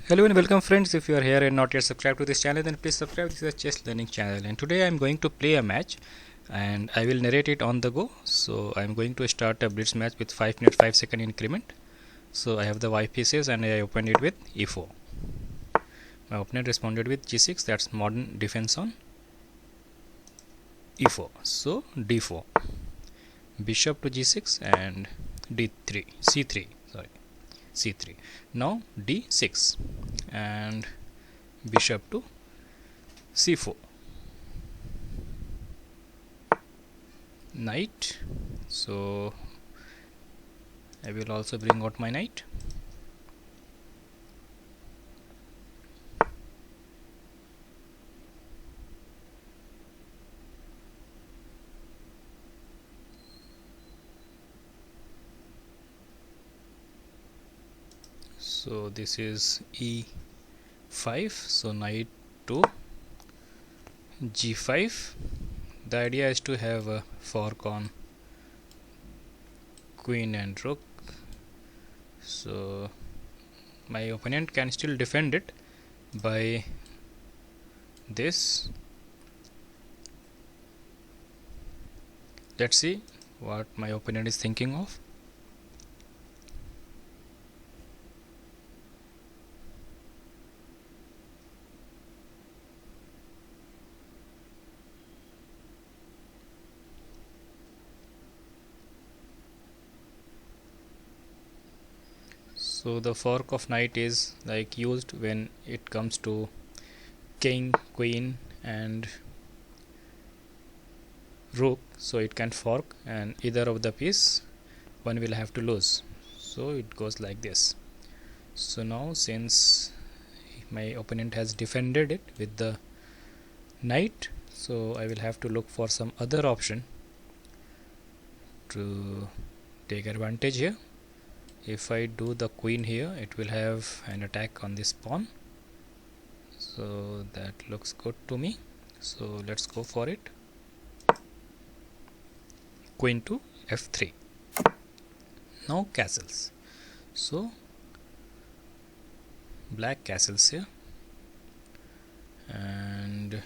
Hello and welcome friends. If you are here and not yet subscribed to this channel, then please subscribe. This is a chess learning channel, and today I am going to play a match and I will narrate it on the go. So I am going to start a blitz match with 5 minute 5 second increment. So I have the white pieces and I opened it with e4. My opponent responded with g6, that's modern defense on e4. So d4, bishop to g6 and d3, c3, sorry, c3. Now d6 and bishop to c4, knight. So I will also bring out my knight. So this is e5, so knight to g5. The idea is to have a fork on queen and rook, so my opponent can still defend it by this. Let's see what my opponent is thinking of. So the fork of knight is like used when it comes to king, queen and rook, so it can fork and either of the piece one will have to lose. So it goes like this. So now since my opponent has defended it with the knight, so I will have to look for some other option to take advantage here. If I do the queen here, it will have an attack on this pawn, so that looks good to me. So let's go for it. Queen to f3. Now castles. So black castles here, and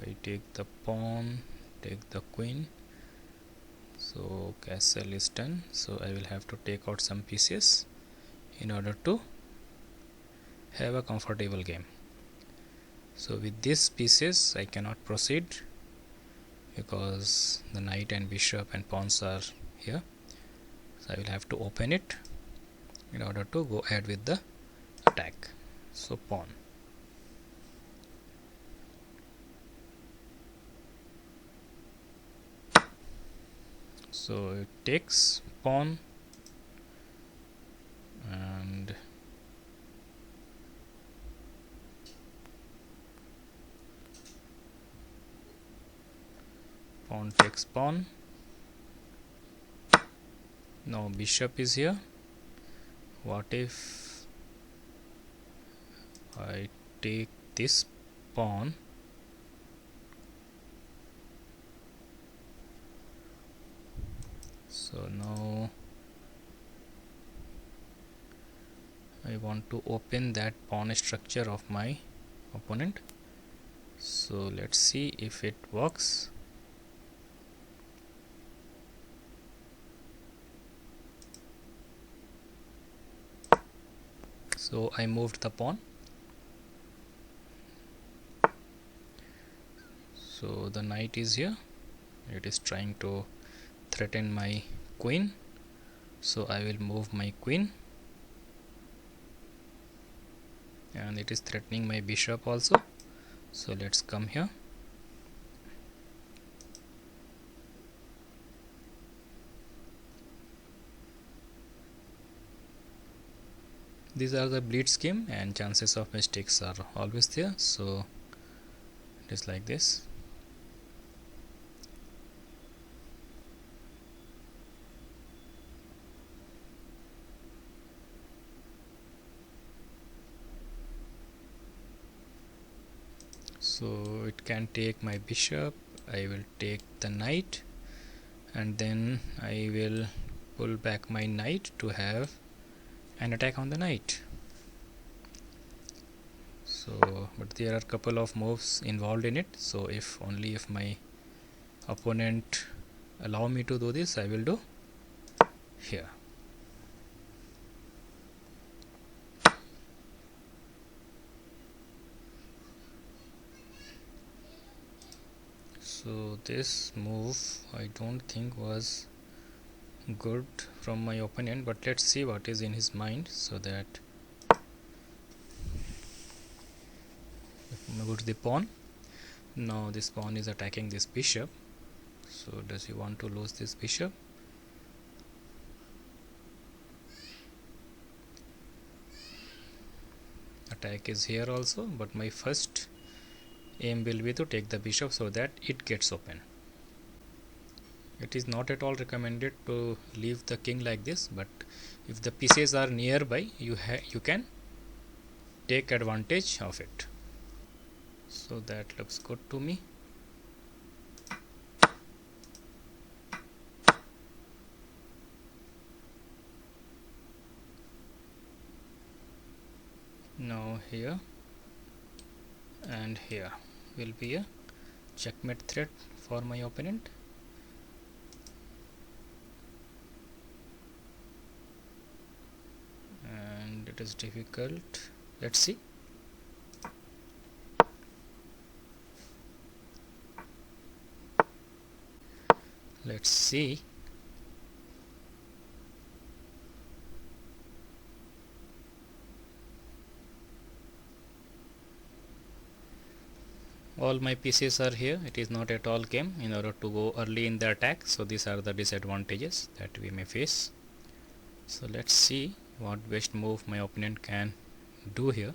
I take the pawn, take the queen. So castle is done, so I will have to take out some pieces in order to have a comfortable game. So with these pieces I cannot proceed because the knight and bishop and pawns are here, so I will have to open it in order to go ahead with the attack. So pawn, so it takes pawn and pawn takes pawn. Now bishop is here. What if I take this pawn? So now I want to open that pawn structure of my opponent. So let's see if it works. So I moved the pawn. So the knight is here. It is trying to threaten my queen. So I will move my queen. And it is threatening my bishop also. So let's come here. These are the blitz game and chances of mistakes are always there, so it is like this. So it can take my bishop, I will take the knight, and then I will pull back my knight to have an attack on the knight. So but there are a couple of moves involved in it, so if only if my opponent allow me to do this, I will do here. So this move I don't think was good from my opponent, but let's see what is in his mind. So that if I go to the pawn, now this pawn is attacking this bishop. So does he want to lose this bishop? Attack is here also, but my first aim will be to take the bishop so that it gets open. It is not at all recommended to leave the king like this, but if the pieces are nearby, you can take advantage of it. So that looks good to me. Now here and here will be a checkmate threat for my opponent. And it is difficult. Let's see. Let's see. All my pieces are here. It is not at all game in order to go early in the attack. So these are the disadvantages that we may face. So let's see what best move my opponent can do here.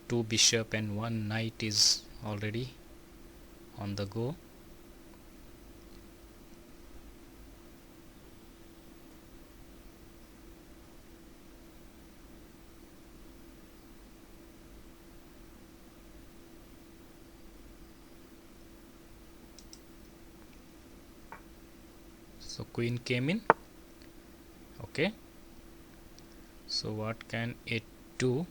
Two bishop and one knight is already on the go. So queen came in. Okay, so what can it do?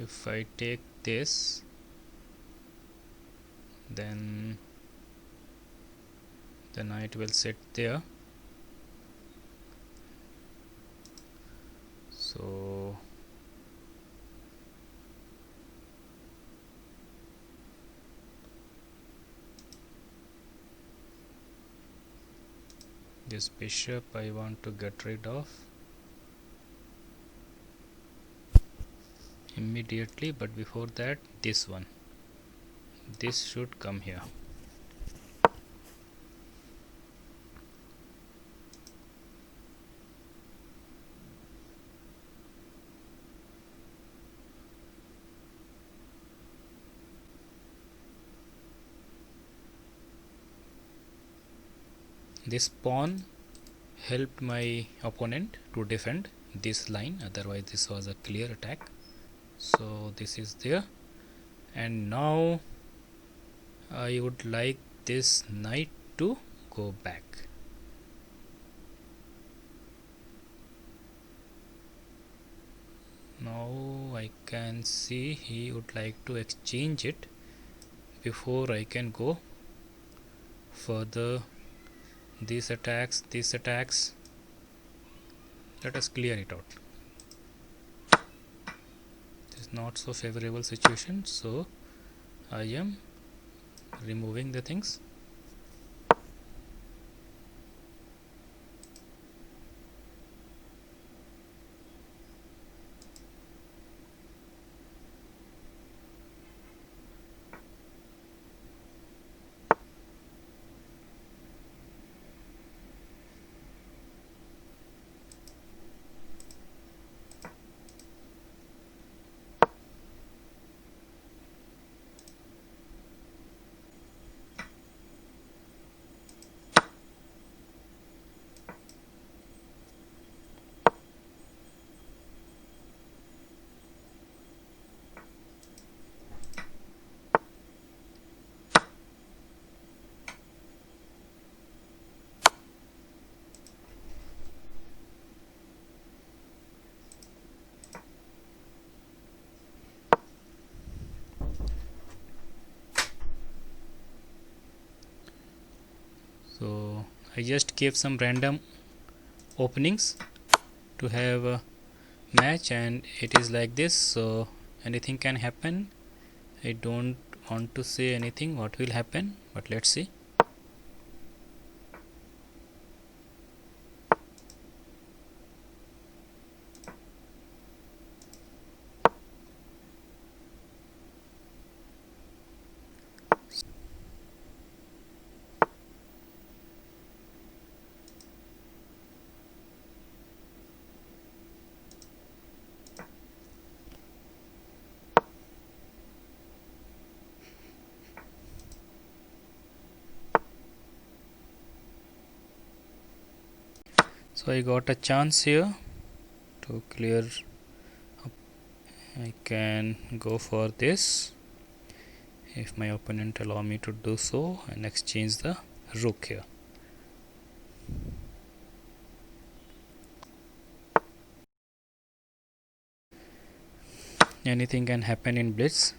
If I take this, then the knight will sit there. So this bishop I want to get rid of immediately, but before that this one, this should come here. This pawn helped my opponent to defend this line, otherwise this was a clear attack. So this is there, and now I would like this knight to go back. Now I can see he would like to exchange it before I can go further. These attacks, let us clear it out. It is not so favorable situation, so I am removing the things. I just gave some random openings to have a match, and it is like this. So anything can happen. I don't want to say anything what will happen, but let's see. So I got a chance here to clear up. I can go for this if my opponent allow me to do so, and exchange the rook here. Anything can happen in blitz.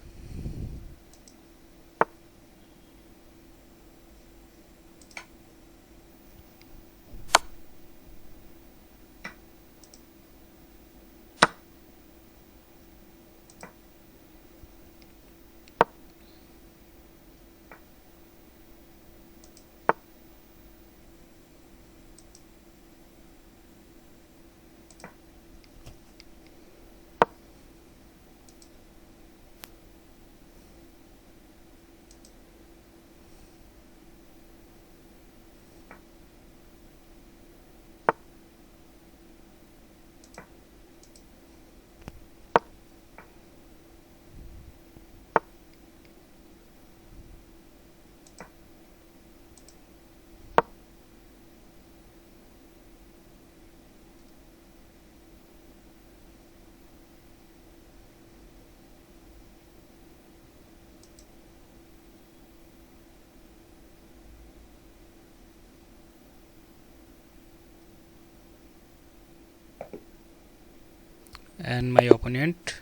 And my opponent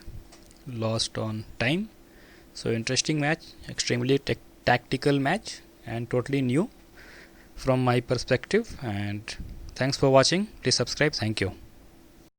lost on time. So interesting match, extremely tactical match, and totally new from my perspective. And thanks for watching. Please subscribe. Thank you.